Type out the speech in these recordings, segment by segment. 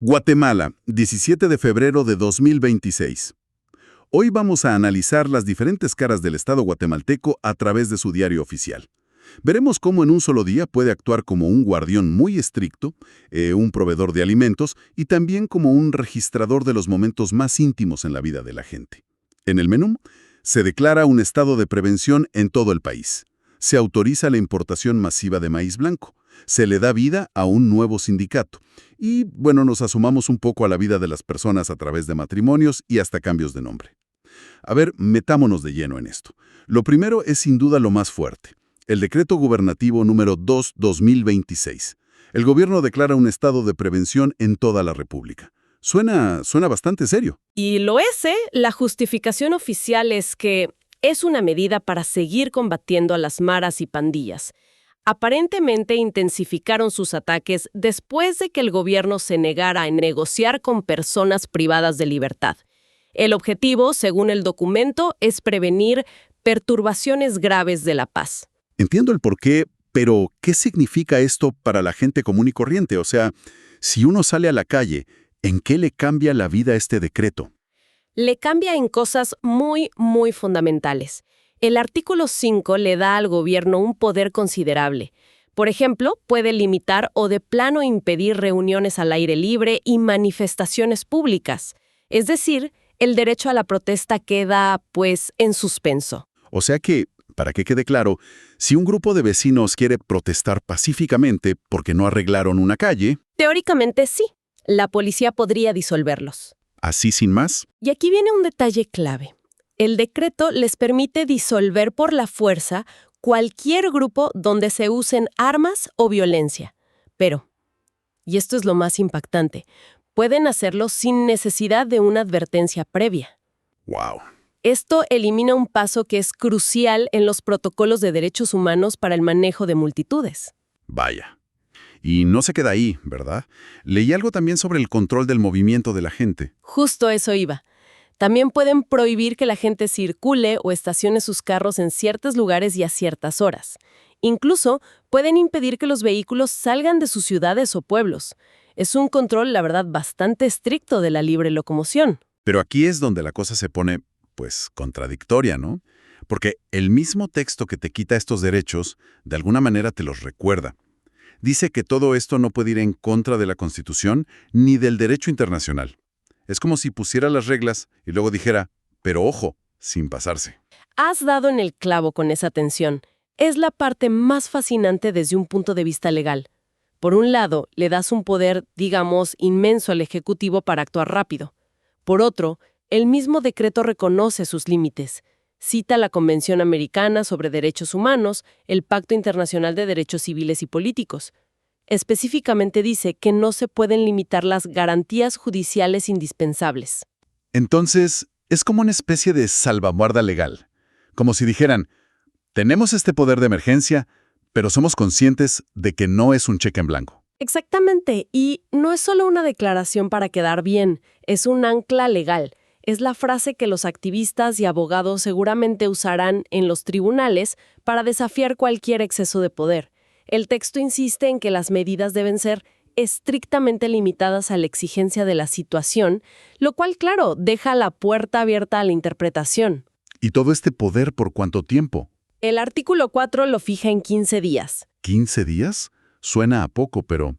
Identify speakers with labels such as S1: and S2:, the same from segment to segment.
S1: Guatemala, 17 de febrero de 2026. Hoy vamos a analizar las diferentes caras del Estado guatemalteco a través de su diario oficial. Veremos cómo en un solo día puede actuar como un guardián muy estricto, un proveedor de alimentos y también como un registrador de los momentos más íntimos en la vida de la gente. En el menú, se declara un estado de prevención en todo el país. Se autoriza la importación masiva de maíz blanco. Se le da vida a un nuevo sindicato. Y, bueno, nos asomamos un poco a la vida de las personas a través de matrimonios y hasta cambios de nombre. A ver, metámonos de lleno en esto. Lo primero es sin duda lo más fuerte. El decreto gubernativo número 2/2026. El gobierno declara un estado de prevención en toda la República. Suena bastante serio.
S2: Y lo es, ¿eh? La justificación oficial es que es una medida para seguir combatiendo a las maras y pandillas. Aparentemente intensificaron sus ataques después de que el gobierno se negara a negociar con personas privadas de libertad. El objetivo, según el documento, es prevenir perturbaciones graves de la paz.
S1: Entiendo el porqué, pero ¿qué significa esto para la gente común y corriente? O sea, si uno sale a la calle, ¿en qué le cambia la vida este decreto?
S2: Le cambia en cosas muy, muy fundamentales. El artículo 5 le da al gobierno un poder considerable. Por ejemplo, puede limitar o de plano impedir reuniones al aire libre y manifestaciones públicas. Es decir, el derecho a la protesta queda, pues, en suspenso.
S1: O sea que, para que quede claro, si un grupo de vecinos quiere protestar pacíficamente porque no arreglaron una calle,
S2: Teóricamente sí, la policía podría disolverlos.
S1: así sin más,
S2: Y aquí viene un detalle clave. El decreto les permite disolver por la fuerza cualquier grupo donde se usen armas o violencia. Pero, y esto es lo más impactante, pueden hacerlo sin necesidad de una advertencia previa.
S1: wow,
S2: Esto elimina un paso que es crucial en los protocolos de derechos humanos para el manejo de multitudes.
S1: vaya. Y no se queda ahí, ¿verdad? Leí algo también sobre el control del movimiento de la gente.
S2: Justo eso iba. También pueden prohibir que la gente circule o estacione sus carros en ciertos lugares y a ciertas horas. Incluso pueden impedir que los vehículos salgan de sus ciudades o pueblos. Es un control, la verdad, bastante estricto de la libre locomoción.
S1: Pero aquí es donde la cosa se pone, pues, contradictoria, ¿no? Porque el mismo texto que te quita estos derechos, de alguna manera te los recuerda. Dice que todo esto no puede ir en contra de la Constitución ni del derecho internacional. Es como si pusiera las reglas y luego dijera, pero ojo, sin pasarse.
S2: Has dado en el clavo con esa tensión. Es la parte más fascinante desde un punto de vista legal. Por un lado, le das un poder, digamos, inmenso al Ejecutivo para actuar rápido. Por otro, el mismo decreto reconoce sus límites. Cita la Convención Americana sobre Derechos Humanos, el Pacto Internacional de Derechos Civiles y Políticos. Específicamente dice que no se pueden limitar las garantías judiciales indispensables.
S1: Entonces, es como una especie de salvaguarda legal. Como si dijeran, tenemos este poder de emergencia, pero somos conscientes de que no es un cheque en blanco.
S2: Exactamente, y no es solo una declaración para quedar bien, es un ancla legal. Es la frase que los activistas y abogados seguramente usarán en los tribunales para desafiar cualquier exceso de poder. El texto insiste en que las medidas deben ser estrictamente limitadas a la exigencia de la situación, lo cual, claro, deja la puerta abierta a la interpretación.
S1: ¿Y todo este poder por cuánto tiempo?
S2: El artículo 4 lo fija en 15 días.
S1: ¿15 días? Suena a poco, pero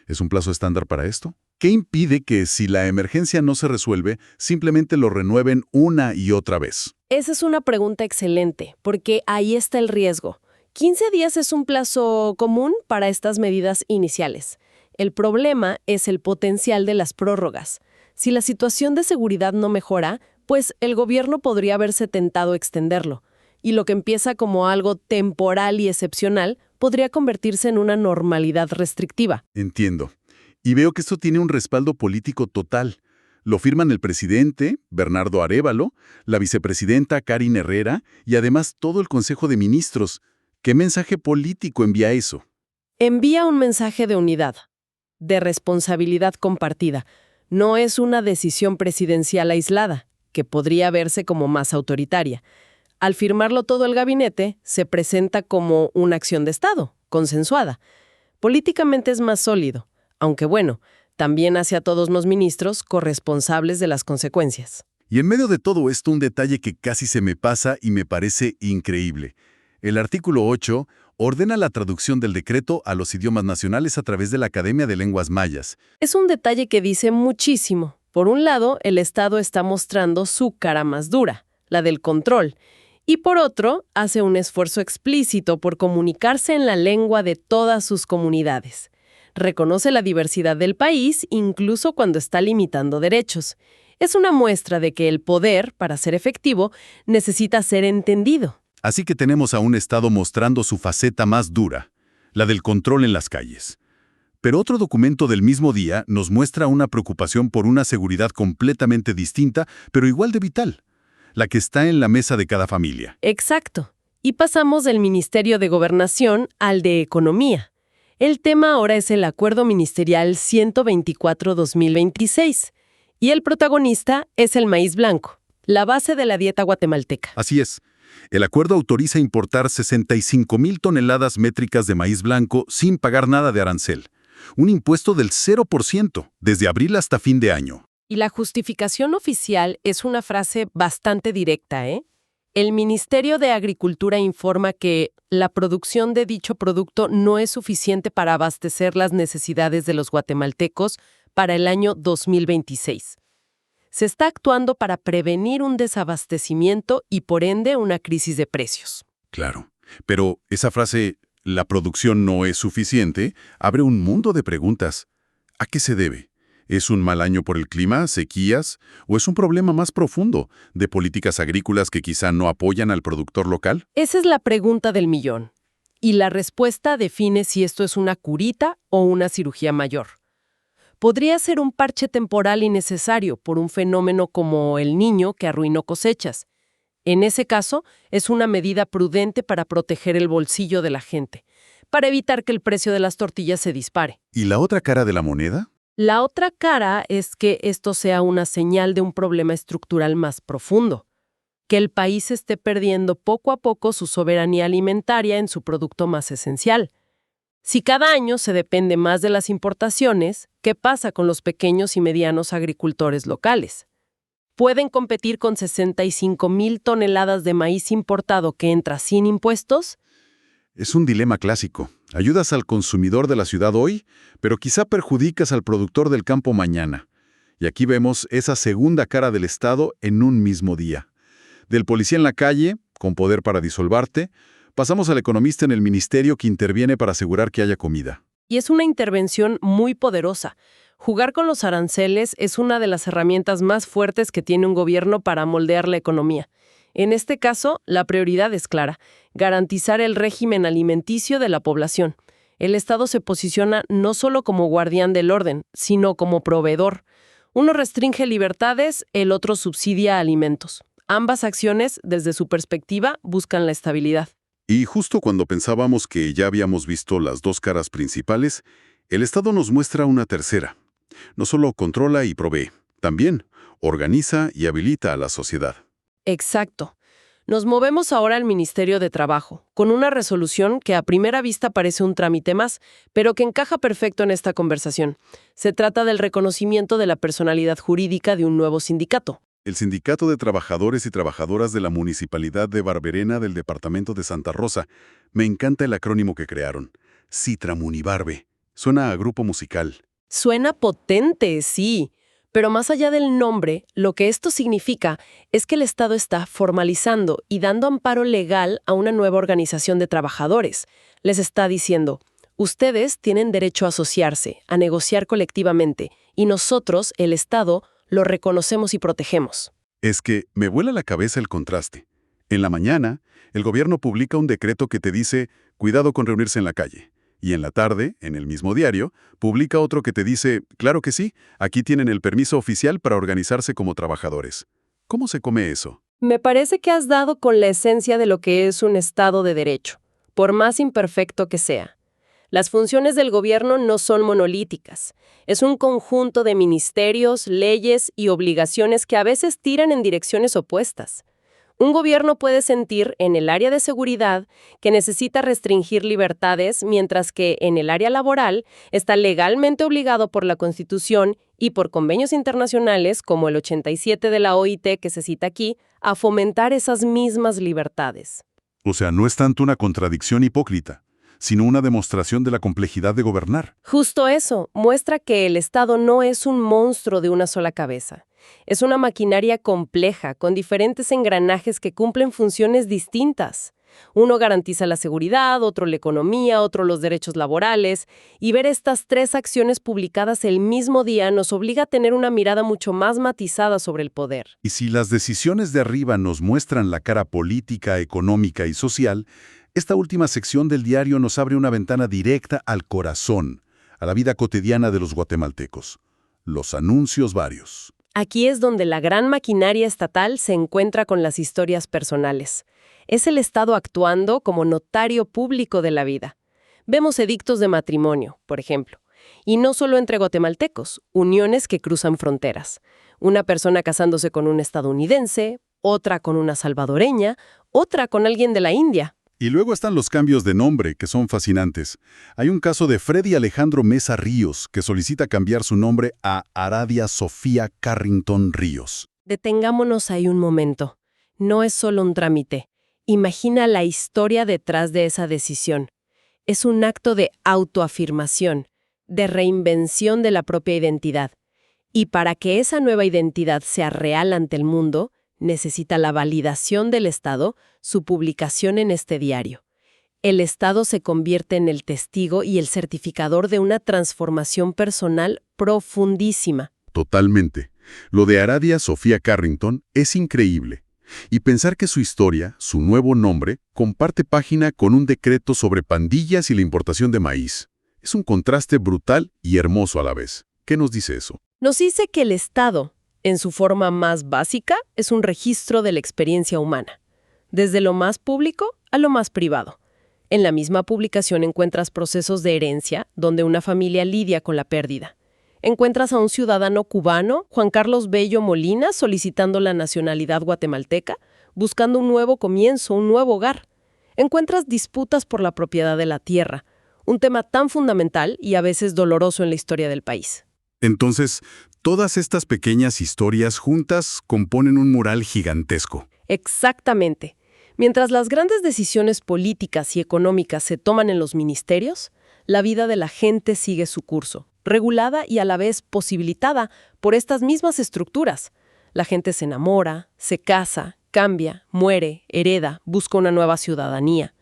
S1: ¿es un plazo estándar para esto? ¿Qué impide que, si la emergencia no se resuelve, simplemente lo renueven una y otra vez?
S2: Esa es una pregunta excelente, porque ahí está el riesgo. 15 días es un plazo común para estas medidas iniciales. El problema es el potencial de las prórrogas. Si la situación de seguridad no mejora, pues el gobierno podría verse tentado a extenderlo. Y lo que empieza como algo temporal y excepcional podría convertirse en una normalidad restrictiva.
S1: Entiendo. Y veo que esto tiene un respaldo político total. Lo firman el presidente, Bernardo Arévalo, la vicepresidenta Karine Herrera y además todo el Consejo de Ministros. ¿Qué mensaje político envía eso?
S2: Envía un mensaje de unidad, de responsabilidad compartida. No es una decisión presidencial aislada, que podría verse como más autoritaria. Al firmarlo todo el gabinete, se presenta como una acción de Estado, consensuada. Políticamente es más sólido, aunque bueno, también hace a todos los ministros corresponsables de las consecuencias.
S1: Y en medio de todo esto, un detalle que casi se me pasa y me parece increíble. El artículo 8 ordena la traducción del decreto a los idiomas nacionales a través de la Academia de Lenguas Mayas.
S2: Es un detalle que dice muchísimo. Por un lado, el Estado está mostrando su cara más dura, la del control, y por otro, hace un esfuerzo explícito por comunicarse en la lengua de todas sus comunidades. Reconoce la diversidad del país incluso cuando está limitando derechos. Es una muestra de que el poder, para ser efectivo, necesita ser entendido.
S1: Así que tenemos a un Estado mostrando su faceta más dura, la del control en las calles. Pero otro documento del mismo día nos muestra una preocupación por una seguridad completamente distinta, pero igual de vital, la que está en la mesa de cada familia.
S2: Exacto. Y pasamos del Ministerio de Gobernación al de Economía. El tema ahora es el Acuerdo Ministerial 124-2026, y el protagonista es el maíz blanco, la base de la dieta guatemalteca.
S1: Así es. El acuerdo autoriza importar 65,000 toneladas métricas de maíz blanco sin pagar nada de arancel. Un impuesto del 0% desde abril hasta fin de año.
S2: Y la justificación oficial es una frase bastante directa, ¿eh? El Ministerio de Agricultura informa que la producción de dicho producto no es suficiente para abastecer las necesidades de los guatemaltecos para el año 2026. Se está actuando para prevenir un desabastecimiento y, por ende, una crisis de precios.
S1: Claro, pero esa frase, la producción no es suficiente, abre un mundo de preguntas. ¿A qué se debe? ¿Es un mal año por el clima, sequías, o es un problema más profundo de políticas agrícolas que quizá no apoyan al productor local?
S2: Esa es la pregunta del millón. Y la respuesta define si esto es una curita o una cirugía mayor. Podría ser un parche temporal innecesario por un fenómeno como el Niño que arruinó cosechas. En ese caso, es una medida prudente para proteger el bolsillo de la gente, para evitar que el precio de las tortillas se dispare.
S1: ¿Y la otra cara de la moneda?
S2: La otra cara es que esto sea una señal de un problema estructural más profundo, que el país esté perdiendo poco a poco su soberanía alimentaria en su producto más esencial. Si cada año se depende más de las importaciones, ¿qué pasa con los pequeños y medianos agricultores locales? ¿Pueden competir con 65,000 toneladas de maíz importado que entra sin impuestos?
S1: Es un dilema clásico. Ayudas al consumidor de la ciudad hoy, pero quizá perjudicas al productor del campo mañana. Y aquí vemos esa segunda cara del Estado en un mismo día. Del policía en la calle, con poder para disolvarte, pasamos al economista en el ministerio que interviene para asegurar que haya comida.
S2: Y es una intervención muy poderosa. Jugar con los aranceles es una de las herramientas más fuertes que tiene un gobierno para moldear la economía. En este caso, la prioridad es clara: garantizar el régimen alimenticio de la población. El Estado se posiciona no solo como guardián del orden, sino como proveedor. Uno restringe libertades, el otro subsidia alimentos. Ambas acciones, desde su perspectiva, buscan la estabilidad.
S1: Y justo cuando pensábamos que ya habíamos visto las dos caras principales, el Estado nos muestra una tercera. No solo controla y provee, también organiza y habilita a la sociedad.
S2: Exacto. Nos movemos ahora al Ministerio de Trabajo, con una resolución que a primera vista parece un trámite más, pero que encaja perfecto en esta conversación. Se trata del reconocimiento de la personalidad jurídica de un nuevo sindicato.
S1: El Sindicato de Trabajadores y Trabajadoras de la Municipalidad de Barberena del Departamento de Santa Rosa. Me encanta el acrónimo que crearon. Citramunibarbe. Suena a grupo musical.
S2: Suena potente, sí. Pero más allá del nombre, lo que esto significa es que el Estado está formalizando y dando amparo legal a una nueva organización de trabajadores. Les está diciendo: ustedes tienen derecho a asociarse, a negociar colectivamente, y nosotros, el Estado, lo reconocemos y protegemos.
S1: Es que me vuela la cabeza el contraste. En la mañana, el gobierno publica un decreto que te dice: cuidado con reunirse en la calle. Y en la tarde, en el mismo diario, publica otro que te dice: claro que sí, aquí tienen el permiso oficial para organizarse como trabajadores. ¿Cómo se come eso?
S2: Me parece que has dado con la esencia de lo que es un Estado de derecho, por más imperfecto que sea. Las funciones del gobierno no son monolíticas. Es un conjunto de ministerios, leyes y obligaciones que a veces tiran en direcciones opuestas. Un gobierno puede sentir en el área de seguridad que necesita restringir libertades, mientras que en el área laboral está legalmente obligado por la Constitución y por convenios internacionales como el 87 de la OIT que se cita aquí, a fomentar esas mismas libertades.
S1: O sea, no es tanto una contradicción hipócrita, sino una demostración de la complejidad de gobernar.
S2: Justo eso, muestra que el Estado no es un monstruo de una sola cabeza. Es una maquinaria compleja, con diferentes engranajes que cumplen funciones distintas. Uno garantiza la seguridad, otro la economía, otro los derechos laborales, y ver estas tres acciones publicadas el mismo día nos obliga a tener una mirada mucho más matizada sobre el poder.
S1: Y si las decisiones de arriba nos muestran la cara política, económica y social, esta última sección del diario nos abre una ventana directa al corazón, a la vida cotidiana de los guatemaltecos. Los anuncios varios.
S2: Aquí es donde la gran maquinaria estatal se encuentra con las historias personales. Es el Estado actuando como notario público de la vida. Vemos edictos de matrimonio, por ejemplo. Y no solo entre guatemaltecos, uniones que cruzan fronteras. Una persona casándose con un estadounidense, otra con una salvadoreña, otra con alguien de la India.
S1: Y luego están los cambios de nombre, que son fascinantes. Hay un caso de Freddy Alejandro Mesa Ríos, que solicita cambiar su nombre a Aradia Sofía Carrington Ríos.
S2: Detengámonos ahí un momento. No es solo un trámite. Imagina la historia detrás de esa decisión. Es un acto de autoafirmación, de reinvención de la propia identidad. Y para que esa nueva identidad sea real ante el mundo, necesita la validación del Estado, su publicación en este diario. El Estado se convierte en el testigo y el certificador de una transformación personal profundísima.
S1: Totalmente. Lo de Aradia Sofía Carrington es increíble. Y pensar que su historia, su nuevo nombre, comparte página con un decreto sobre pandillas y la importación de maíz. Es un contraste brutal y hermoso a la vez. ¿Qué nos dice eso?
S2: Nos dice que el Estado, en su forma más básica, es un registro de la experiencia humana, desde lo más público a lo más privado. En la misma publicación encuentras procesos de herencia, donde una familia lidia con la pérdida. Encuentras a un ciudadano cubano, Juan Carlos Bello Molina, solicitando la nacionalidad guatemalteca, buscando un nuevo comienzo, un nuevo hogar. Encuentras disputas por la propiedad de la tierra, un tema tan fundamental y a veces doloroso en la historia del país.
S1: Entonces, todas estas pequeñas historias juntas componen un mural gigantesco.
S2: Exactamente. Mientras las grandes decisiones políticas y económicas se toman en los ministerios, la vida de la gente sigue su curso, regulada y a la vez posibilitada por estas mismas estructuras. La gente se enamora, se casa, cambia, muere, hereda, busca una nueva ciudadanía.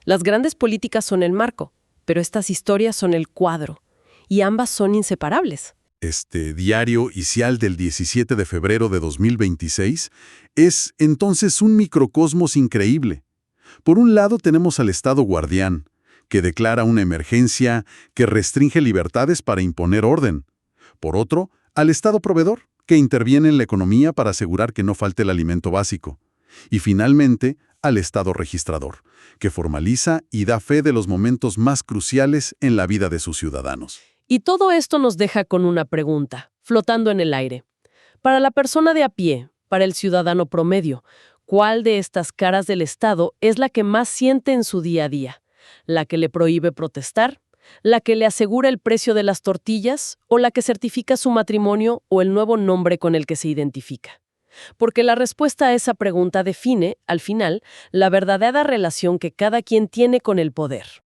S2: Las grandes políticas son el marco, pero estas historias son el cuadro, y ambas son inseparables.
S1: Este diario ICIAL del 17 de febrero de 2026 es entonces un microcosmos increíble. Por un lado tenemos al Estado guardián, que declara una emergencia, que restringe libertades para imponer orden. Por otro, al Estado proveedor, que interviene en la economía para asegurar que no falte el alimento básico. Y finalmente, al Estado registrador, que formaliza y da fe de los momentos más cruciales en la vida de sus ciudadanos.
S2: Y todo esto nos deja con una pregunta, flotando en el aire. Para la persona de a pie, para el ciudadano promedio, ¿cuál de estas caras del Estado es la que más siente en su día a día? ¿La que le prohíbe protestar? ¿La que le asegura el precio de las tortillas? ¿O la que certifica su matrimonio o el nuevo nombre con el que se identifica? Porque la respuesta a esa pregunta define, al final, la verdadera relación que cada quien tiene con el poder.